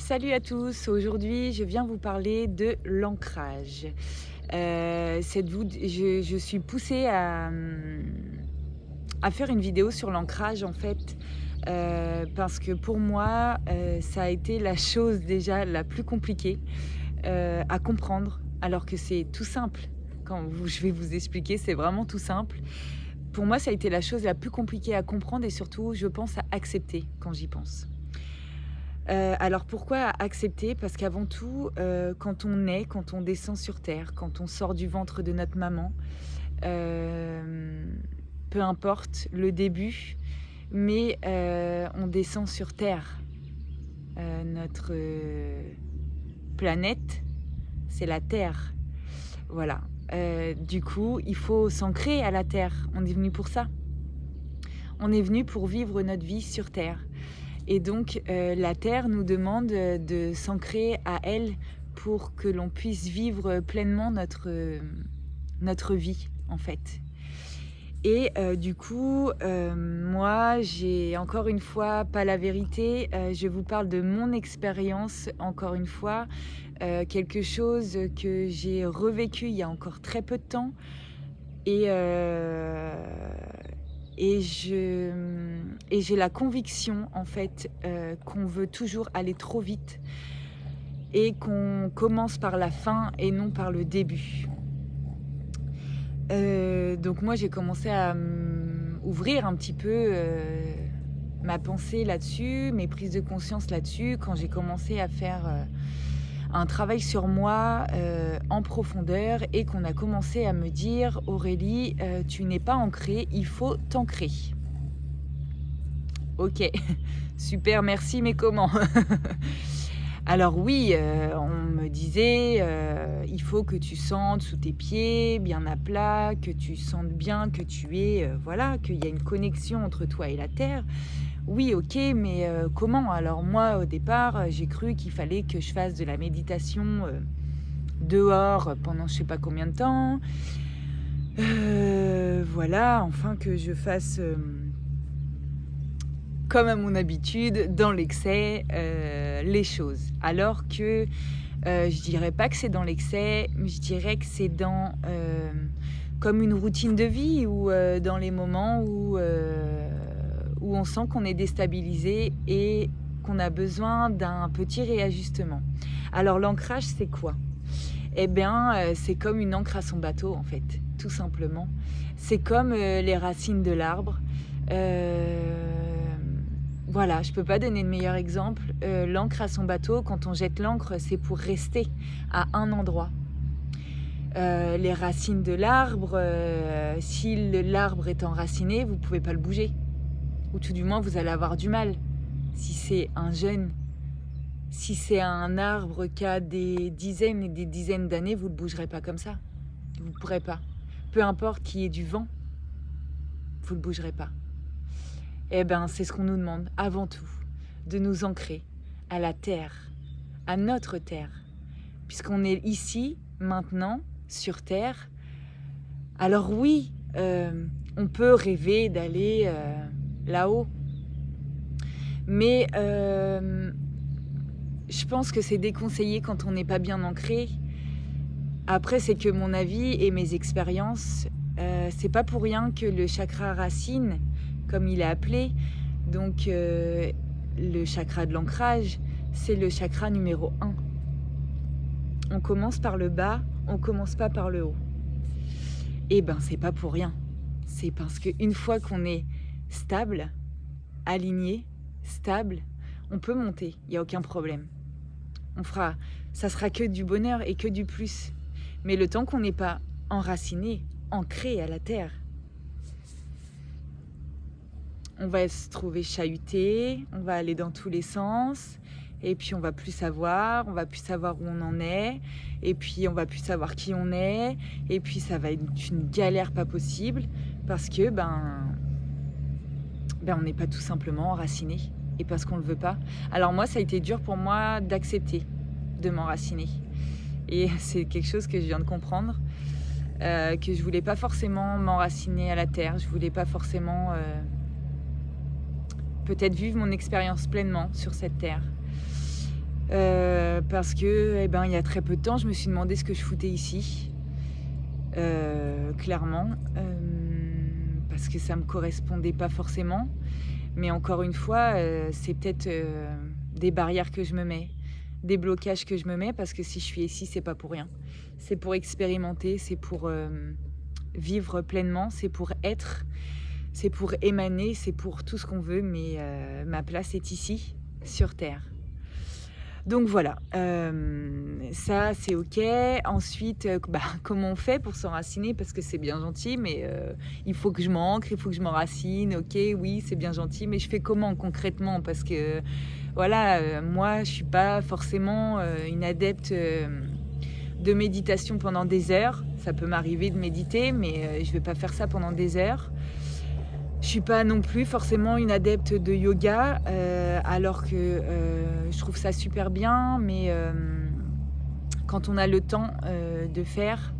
Salut à tous, aujourd'hui je viens vous parler de l'ancrage. Je suis poussée à faire une vidéo sur l'ancrage en fait, parce que pour moi, ça a été la chose déjà la plus compliquée, à comprendre, alors que c'est tout simple. Je vais vous expliquer, c'est vraiment tout simple. Pour moi, ça a été la chose la plus compliquée à comprendre et surtout, je pense, à accepter quand j'y pense. Alors pourquoi accepter? Parce qu'avant tout, quand on naît, quand on descend sur terre, quand on sort du ventre de notre maman, peu importe le début, mais on descend sur terre. Notre planète, c'est la Terre. Voilà. Du coup, il faut s'ancrer à la Terre. On est venu pour ça. On est venu pour vivre notre vie sur terre. Et donc, la Terre nous demande de s'ancrer à elle pour que l'on puisse vivre pleinement notre vie, en fait. Et du coup, moi, j'ai encore une fois pas la vérité. Je vous parle de mon expérience, encore une fois, quelque chose que j'ai revécu il y a encore très peu de temps. Et, et j'ai la conviction, en fait, qu'on veut toujours aller trop vite et qu'on commence par la fin et non par le début. Donc moi, j'ai commencé à ouvrir un petit peu ma pensée là-dessus, mes prises de conscience là-dessus, quand j'ai commencé à faire un travail sur moi en profondeur et qu'on a commencé à me dire: «Aurélie, tu n'es pas ancrée, il faut t'ancrer». OK, super, merci, mais comment? Alors oui, on me disait, «Il faut que tu sentes sous tes pieds, bien à plat, que tu sentes bien que tu es, voilà, qu'il y a une connexion entre toi et la terre». Oui, OK, mais comment? Alors moi, au départ, j'ai cru qu'il fallait que je fasse de la méditation, dehors pendant je sais pas combien de temps. Voilà, enfin que je fasse, comme à mon habitude, dans l'excès, les choses. Alors que, je dirais pas que c'est dans l'excès, mais je dirais que c'est dans, comme une routine de vie ou, dans les moments où on sent qu'on est déstabilisé et qu'on a besoin d'un petit réajustement. Alors l'ancrage, c'est quoi? Eh bien, c'est comme une ancre à son bateau, en fait, tout simplement. C'est comme, les racines de l'arbre. Voilà, je peux pas donner de meilleur exemple. L'ancre à son bateau, quand on jette l'ancre, c'est pour rester à un endroit. Les racines de l'arbre, si l'arbre est enraciné, vous pouvez pas le bouger. Ou tout du moins, vous allez avoir du mal. Si c'est un jeune, si c'est un arbre qui a des dizaines et des dizaines d'années, vous le bougerez pas comme ça. Vous pourrez pas. Peu importe qu'il y ait du vent, vous le bougerez pas. Eh ben, c'est ce qu'on nous demande avant tout, de nous ancrer à la terre, à notre terre, puisqu'on est ici, maintenant, sur terre. Alors oui, on peut rêver d'aller là-haut, mais je pense que c'est déconseillé quand on n'est pas bien ancré. Après, c'est que mon avis et mes expériences, c'est pas pour rien que le chakra racine, comme il est appelé, donc le chakra de l'ancrage, c'est le chakra numéro 1. On commence par le bas, on commence pas par le haut. Eh ben, c'est pas pour rien. C'est parce qu'une fois qu'on est stable, aligné, stable, on peut monter, il n'y a aucun problème. Ça sera que du bonheur et que du plus. Mais le temps qu'on n'est pas enraciné, ancré à la terre, on va se trouver chahuté, on va aller dans tous les sens, et puis on va plus savoir où on en est, et puis on va plus savoir qui on est, et puis ça va être une galère pas possible, parce que on n'est pas tout simplement enraciné, et parce qu'on le veut pas. Alors moi, ça a été dur pour moi d'accepter de m'enraciner. Et c'est quelque chose que je viens de comprendre, que je voulais pas forcément m'enraciner à la terre, je voulais pas forcément peut-être vivre mon expérience pleinement sur cette terre. Parce que, il y a très peu de temps, je me suis demandé ce que je foutais ici, clairement, parce que ça me correspondait pas forcément. Mais encore une fois, c'est peut-être, des barrières que je me mets, des blocages que je me mets parce que si je suis ici, c'est pas pour rien. C'est pour expérimenter, c'est pour, vivre pleinement, c'est pour être, c'est pour émaner, c'est pour tout ce qu'on veut, mais ma place est ici, sur terre. Donc voilà, ça c'est OK. Ensuite, comment on fait pour s'enraciner? Parce que c'est bien gentil, mais il faut que je m'ancre, il faut que je m'enracine. OK, oui, c'est bien gentil, mais je fais comment concrètement? Parce que voilà, moi je suis pas forcément, une adepte, de méditation pendant des heures. Ça peut m'arriver de méditer, mais je vais pas faire ça pendant des heures. Je suis pas non plus forcément une adepte de yoga, alors que, je trouve ça super bien, mais quand on a le temps, de faire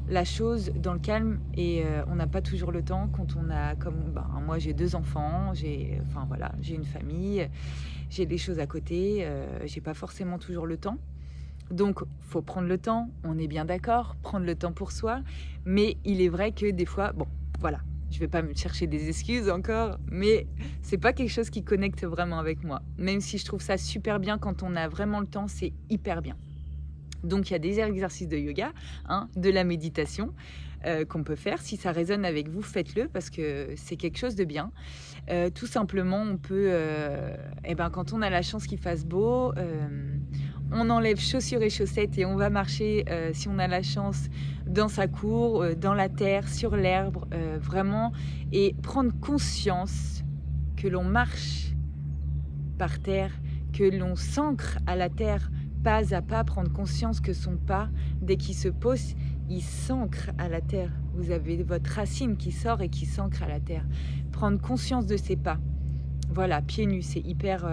la chose dans le calme et on n'a pas toujours le temps quand on a moi j'ai 2 enfants, j'ai une famille, j'ai des choses à côté, j'ai pas forcément toujours le temps. Donc faut prendre le temps, on est bien d'accord, prendre le temps pour soi, mais il est vrai que des fois, bon, voilà, je vais pas me chercher des excuses encore, mais c'est pas quelque chose qui connecte vraiment avec moi. Même si je trouve ça super bien quand on a vraiment le temps, c'est hyper bien. Donc il y a des exercices de yoga, hein, de la méditation, qu'on peut faire. Si ça résonne avec vous, faites-le parce que c'est quelque chose de bien. Tout simplement, on peut, quand on a la chance qu'il fasse beau, on enlève chaussures et chaussettes et on va marcher, si on a la chance, dans sa cour, dans la terre, sur l'herbe, vraiment, et prendre conscience que l'on marche par terre, que l'on s'ancre à la terre pas à pas, prendre conscience que son pas, dès qu'il se pose, il s'ancre à la terre. Vous avez votre racine qui sort et qui s'ancre à la terre. Prendre conscience de ses pas. Voilà, pieds nus, c'est hyper,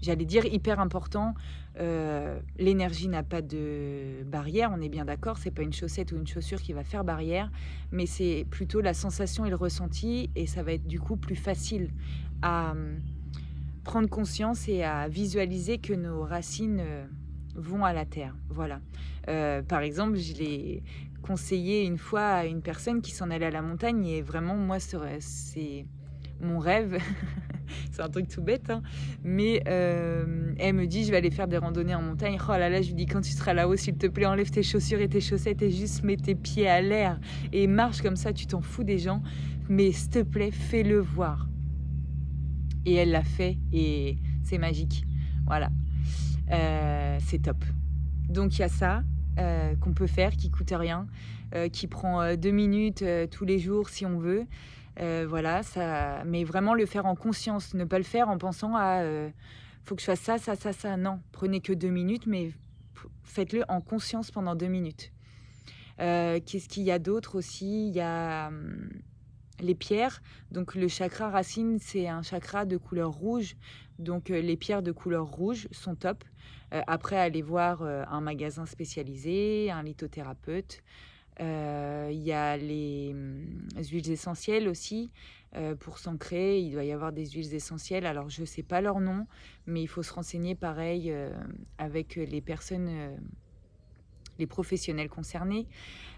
j'allais dire hyper important. L'énergie n'a pas de barrière, on est bien d'accord, c'est pas une chaussette ou une chaussure qui va faire barrière, mais c'est plutôt la sensation et le ressenti, et ça va être du coup plus facile à prendre conscience et à visualiser que nos racines vont à la terre. Voilà. Par exemple, je l'ai conseillé une fois à une personne qui s'en allait à la montagne, et vraiment, moi, c'est mon rêve. C'est un truc tout bête, hein. Mais elle me dit, je vais aller faire des randonnées en montagne. Oh là là, je lui dis, quand tu seras là-haut, s'il te plaît, enlève tes chaussures et tes chaussettes et juste mets tes pieds à l'air et marche comme ça, tu t'en fous des gens. Mais s'il te plaît, fais-le voir. Et elle l'a fait et c'est magique. Voilà. C'est top. Donc il y a ça qu'on peut faire, qui coûte rien, qui prend 2 minutes tous les jours si on veut. Voilà, ça, mais vraiment le faire en conscience, ne pas le faire en pensant à faut que je fasse ça, ça, ça, ça. Non, prenez que 2 minutes, mais faites-le en conscience pendant 2 minutes. Qu'est-ce qu'il y a d'autre aussi? Il y a les pierres. Donc le chakra racine, c'est un chakra de couleur rouge. Donc les pierres de couleur rouge sont top. Après, allez voir un magasin spécialisé, un lithothérapeute. Il y a les huiles essentielles aussi. Pour s'ancrer, il doit y avoir des huiles essentielles. Alors, je ne sais pas leur nom, mais il faut se renseigner pareil avec les personnes, les professionnels concernés.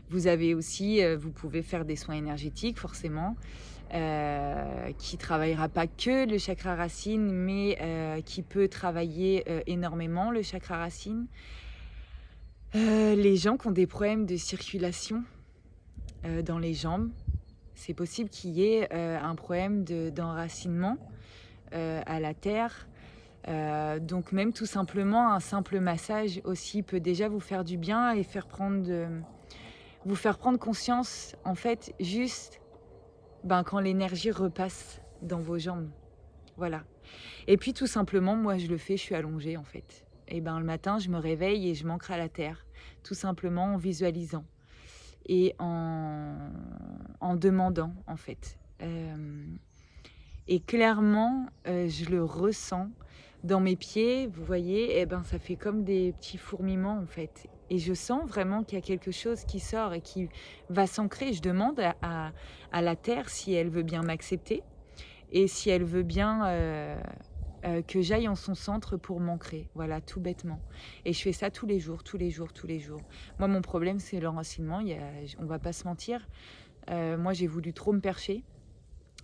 Vous avez aussi, vous pouvez faire des soins énergétiques, forcément, qui travaillera pas que le chakra racine, mais qui peut travailler énormément le chakra racine. Les gens qui ont des problèmes de circulation dans les jambes, c'est possible qu'il y ait un problème d'enracinement à la terre. Donc même tout simplement, un simple massage aussi peut déjà vous faire du bien et vous faire prendre conscience, en fait, juste quand l'énergie repasse dans vos jambes. Voilà. Et puis tout simplement, moi je le fais, je suis allongée en fait. Et le matin, je me réveille et je m'ancre à la terre, tout simplement en visualisant et en demandant en fait. Et clairement, je le ressens dans mes pieds, vous voyez, ça fait comme des petits fourmillements en fait. Et je sens vraiment qu'il y a quelque chose qui sort et qui va s'ancrer. Je demande à la terre si elle veut bien m'accepter et si elle veut bien que j'aille en son centre pour m'ancrer, voilà, tout bêtement. Et je fais ça tous les jours, tous les jours, tous les jours. Moi, mon problème, c'est l'enracinement, on va pas se mentir. Moi, j'ai voulu trop me percher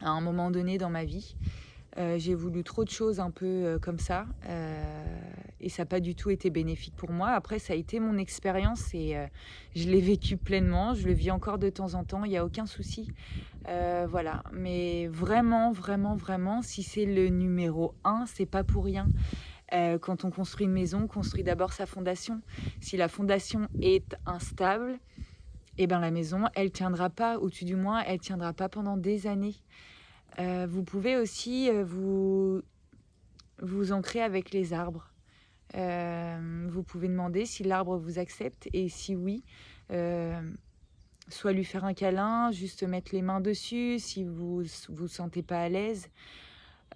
à un moment donné dans ma vie. J'ai voulu trop de choses un peu comme ça, et ça n'a pas du tout été bénéfique pour moi. Après, ça a été mon expérience et je l'ai vécu pleinement. Je le vis encore de temps en temps, il n'y a aucun souci. Voilà, mais vraiment, vraiment, vraiment, si c'est le numéro 1, c'est pas pour rien. Quand on construit une maison, on construit d'abord sa fondation. Si la fondation est instable, eh ben la maison, elle tiendra pas, ou du moins, elle tiendra pas pendant des années. Vous pouvez aussi vous ancrer avec les arbres. Vous pouvez demander si l'arbre vous accepte et si oui, soit lui faire un câlin, juste mettre les mains dessus si vous vous sentez pas à l'aise.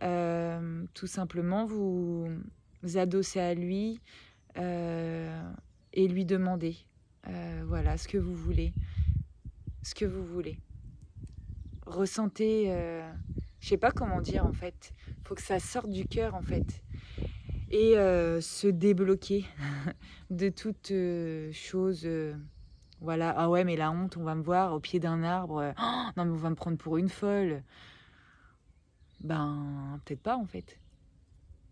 Tout simplement vous adosser à lui et lui demander voilà ce que vous voulez. Ce que vous voulez. Ressentez, je sais pas comment dire en fait, faut que ça sorte du cœur en fait, et se débloquer de toute chose, voilà, ah ouais mais la honte, on va me voir au pied d'un arbre, oh, non mais on va me prendre pour une folle. Ben peut-être pas en fait,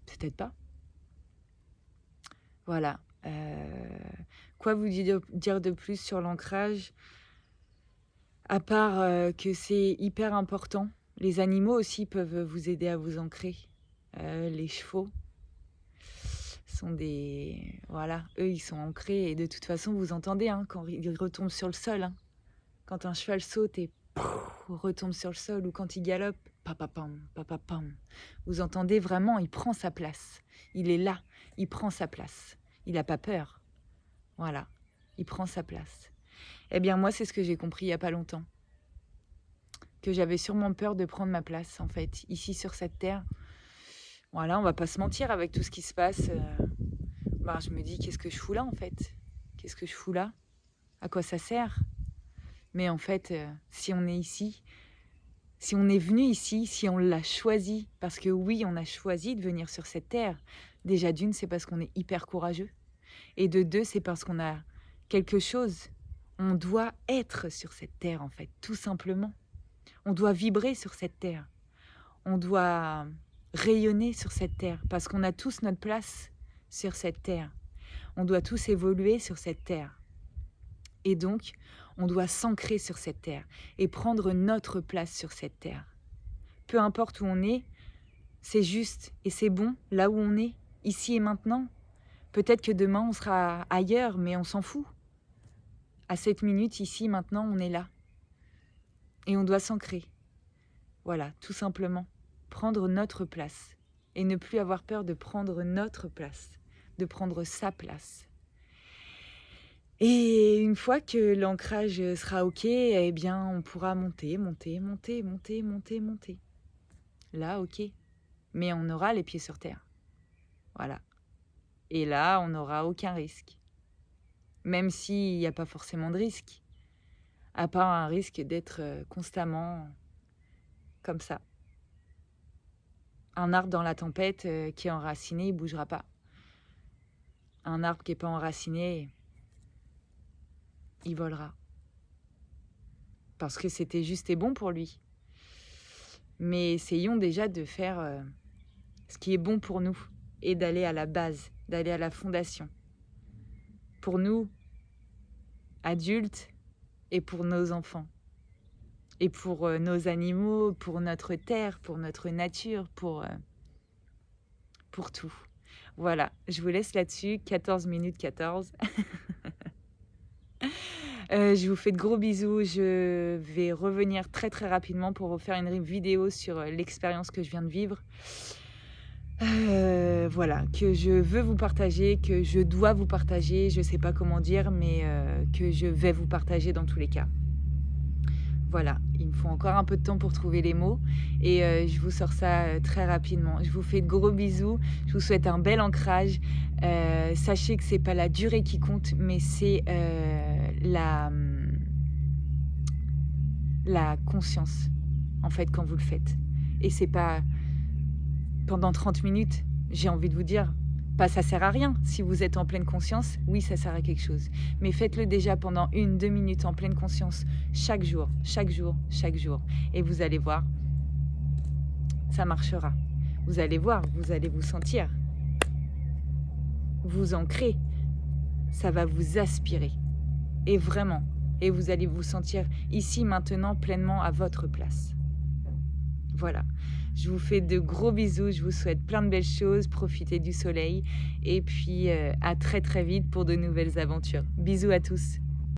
peut-être pas. Voilà. Quoi vous dire de plus sur l'ancrage? À part que c'est hyper important. Les animaux aussi peuvent vous aider à vous ancrer. Les chevaux sont des... Voilà, eux, ils sont ancrés. Et de toute façon, vous entendez hein, quand ils retombent sur le sol. Hein. Quand un cheval saute et retombe sur le sol, ou quand il galope, papapam, papapam. Vous entendez vraiment, il prend sa place. Il est là, il prend sa place. Il n'a pas peur. Voilà, il prend sa place. Eh bien, moi, c'est ce que j'ai compris il n'y a pas longtemps. Que j'avais sûrement peur de prendre ma place, en fait, ici sur cette terre. Voilà, on va pas se mentir avec tout ce qui se passe. Je me dis, qu'est-ce que je fous là, en fait? Qu'est-ce que je fous là? À quoi ça sert? Mais en fait, si on est ici, si on est venu ici, si on l'a choisi, parce que oui, on a choisi de venir sur cette terre. Déjà, d'une, c'est parce qu'on est hyper courageux. Et de deux, c'est parce qu'on a quelque chose. On doit être sur cette terre, en fait, tout simplement. On doit vibrer sur cette terre. On doit rayonner sur cette terre, parce qu'on a tous notre place sur cette terre. On doit tous évoluer sur cette terre. Et donc, on doit s'ancrer sur cette terre et prendre notre place sur cette terre. Peu importe où on est, c'est juste et c'est bon là où on est, ici et maintenant. Peut-être que demain, on sera ailleurs, mais on s'en fout. À cette minute, ici, maintenant, on est là. Et on doit s'ancrer. Voilà, tout simplement. Prendre notre place. Et ne plus avoir peur de prendre notre place. De prendre sa place. Et une fois que l'ancrage sera OK, eh bien, on pourra monter. Là, OK. Mais on aura les pieds sur terre. Voilà. Et là, on n'aura aucun risque. Même s'il n'y a pas forcément de risque. À part un risque d'être constamment comme ça. Un arbre dans la tempête qui est enraciné, il ne bougera pas. Un arbre qui n'est pas enraciné, il volera. Parce que c'était juste et bon pour lui. Mais essayons déjà de faire ce qui est bon pour nous et d'aller à la base, d'aller à la fondation. Pour nous, adultes, et pour nos enfants. Et pour nos animaux, pour notre terre, pour notre nature, pour tout. Voilà, je vous laisse là-dessus, 14 minutes 14. Je vous fais de gros bisous. Je vais revenir très très rapidement pour vous faire une vidéo sur l'expérience que je viens de vivre. Voilà, que je veux vous partager, que je dois vous partager, je ne sais pas comment dire, mais que je vais vous partager dans tous les cas. Voilà, il me faut encore un peu de temps pour trouver les mots et je vous sors ça très rapidement. Je vous fais de gros bisous, je vous souhaite un bel ancrage. Sachez que c'est pas la durée qui compte, mais c'est la conscience, en fait, quand vous le faites. Et c'est pas pendant 30 minutes, j'ai envie de vous dire, pas ça sert à rien. Si vous êtes en pleine conscience, oui, ça sert à quelque chose. Mais faites-le déjà pendant 1-2 minutes en pleine conscience, chaque jour, chaque jour, chaque jour. Et vous allez voir, ça marchera. Vous allez voir, vous allez vous sentir, vous ancrer, ça va vous aspirer. Et vraiment, et vous allez vous sentir ici, maintenant, pleinement à votre place. Voilà, je vous fais de gros bisous, je vous souhaite plein de belles choses, profitez du soleil et puis à très très vite pour de nouvelles aventures. Bisous à tous.